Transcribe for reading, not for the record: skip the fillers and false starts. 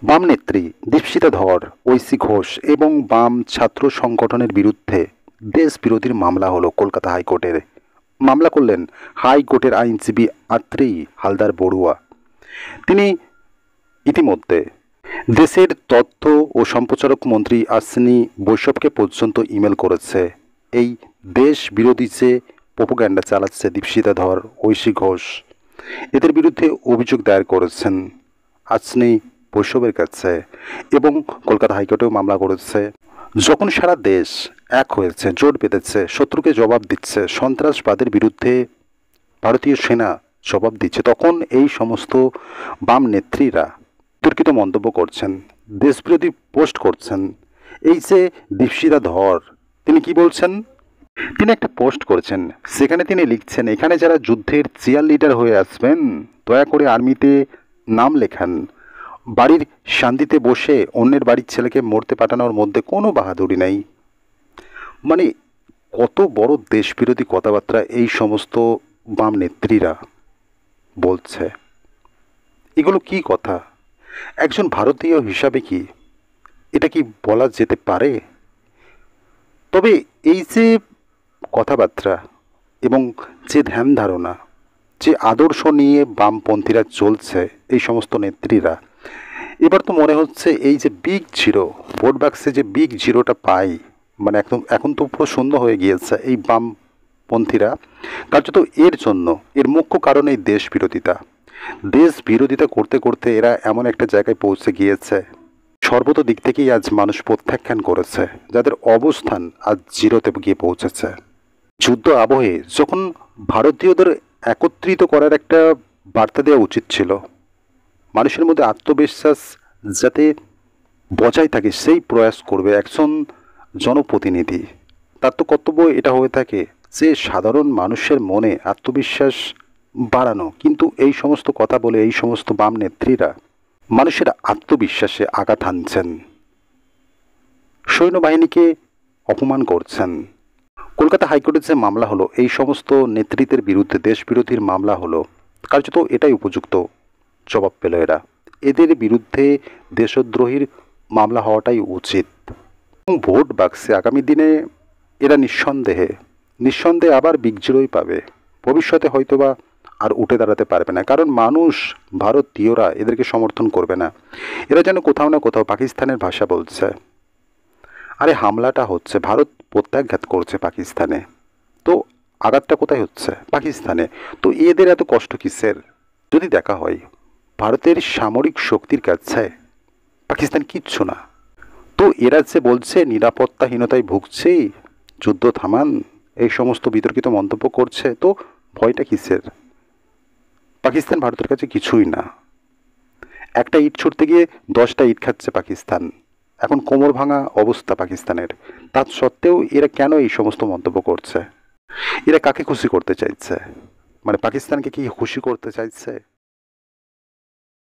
বাম নেত্রী দীপশিতা ধর, ঐশী ঘোষ এবং বাম ছাত্র সংগঠনের বিরুদ্ধে দেশবিরোধীর মামলা হলো কলকাতা হাইকোর্টের। মামলা করলেন হাইকোর্টের আইনজীবী আত্রেয়ী হালদার বড়ুয়া। তিনি ইতিমধ্যে দেশের তথ্য ও সম্প্রচারক মন্ত্রী অশ্বিনী বৈষ্ণবকে পর্যন্ত ইমেল করেছে। এই দেশ বিরোধী যে প্রোপাগান্ডা চালাচ্ছে দীপশিতা ধর, ঐশী ঘোষ, এদের বিরুদ্ধে অভিযোগ দায়ের করেছেন অশ্বিনী বৈষ্ণবের কাছে এবং কলকাতা হাইকোর্টেও মামলা করেছে। যখন সারা দেশ এক হয়েছে, জোট বেঁধেছে, শত্রুকে জবাব দিচ্ছে, সন্ত্রাসবাদের বিরুদ্ধে ভারতীয় সেনা জবাব দিচ্ছে, তখন এই সমস্ত বাম নেত্রীরা বিতর্কিত মন্তব্য করছেন, দেশবিরোধী পোস্ট করছেন। এই যে দীপশিতা ধর, তিনি কি বলছেন? তিনি একটা পোস্ট করেছেন, সেখানে তিনি লিখছেন, এখানে যারা যুদ্ধের চিয়ার লিডার হয়ে আসবেন দয়া করে আর্মিতে নাম লেখান। বাড়ির শান্তিতে বসে অন্যের বাড়ির ছেলেকে মরতে পাঠানোর মধ্যে কোনো বাহাদুরি নাই। মানে কত বড় দেশবিরোধী কথাবার্তা এই সমস্ত বাম নেত্রীরা বলছে। এগুলো কি কথা? একজন ভারতীয় হিসাবে কি এটা কি বলা যেতে পারে? তবে এই যে কথাবার্তা এবং যে ধ্যান ধারণা, যে আদর্শ নিয়ে বামপন্থীরা চলছে এই সমস্ত নেত্রীরা, এবার তো মনে হচ্ছে এই যে বিগ জিরো, ভোট বাক্সে যে বিগ জিরোটা পাই, মানে একদম এখন তো পুরো শূন্য হয়ে গিয়েছে এই বামপন্থীরা। কার্যত এর জন্য, এর মুখ্য কারণ এই দেশ বিরোধিতা। দেশ বিরোধিতা করতে করতে এরা এমন একটা জায়গায় পৌঁছে গিয়েছে, সর্বত দিক থেকেই আজ মানুষ প্রত্যাখ্যান করেছে, যাদের অবস্থান আজ জিরোতে গিয়ে পৌঁছেছে। যুদ্ধ আবহে যখন ভারতীয়দের একত্রিত করার একটা বার্তা দেওয়া উচিত ছিল, মানুষের মধ্যে আত্মবিশ্বাস যাতে বজায় থাকে সেই প্রয়াস করবে একজন জনপ্রতিনিধি। তার তো কর্তব্য এটা হয়ে থাকে যে সাধারণ মানুষের মনে আত্মবিশ্বাস বাড়ানো। কিন্তু এই সমস্ত কথা বলে এই সমস্ত বাম নেত্রীরা মানুষের আত্মবিশ্বাসে আঘাত হানছেন, সৈন্যবাহিনীকে অপমান করছেন। কলকাতা হাইকোর্টের যে মামলা হলো এই সমস্ত নেতৃত্বের বিরুদ্ধে, দেশবিরোধীর মামলা হলো, কার্যত এটাই উপযুক্ত জবাব পেল এরা। এদের বিরুদ্ধে দেশদ্রোহীর মামলা হওয়াটাই উচিত। এবং ভোট বাক্সে আগামী দিনে এরা নিঃসন্দেহে আবার বিগজিরোই পাবে। ভবিষ্যতে হয়তোবা আর উঠে দাঁড়াতে পারবে না, কারণ মানুষ, ভারতীয়রা এদেরকে সমর্থন করবে না। এরা যেন কোথাও না কোথাও পাকিস্তানের ভাষা বলছে। আরে হামলাটা হচ্ছে, ভারত প্রত্যাঘাত করছে পাকিস্তানে, তো আঘাতটা কোথায় হচ্ছে? পাকিস্তানে। তো এদের এত কষ্ট কিসের? যদি দেখা হয় ভারতের সামরিক শক্তির কাছে পাকিস্তান কিচ্ছু না। তো এরা যে বলছে নিরাপত্তাহীনতায় ভুগছে, যুদ্ধ থামান, এই সমস্ত বিতর্কিত মন্তব্য করছে, তো ভয়টা কিসের? পাকিস্তান ভারতের কাছে কিছুই না। একটা ইট ছুটতে গিয়ে 10টা ইট খাচ্ছে পাকিস্তান। এখন কোমর ভাঙা অবস্থা পাকিস্তানের। তা সত্ত্বেও এরা কেন এই সমস্ত মন্তব্য করছে? এরা কাকে খুশি করতে চাইছে? মানে পাকিস্তানকে কি খুশি করতে চাইছে?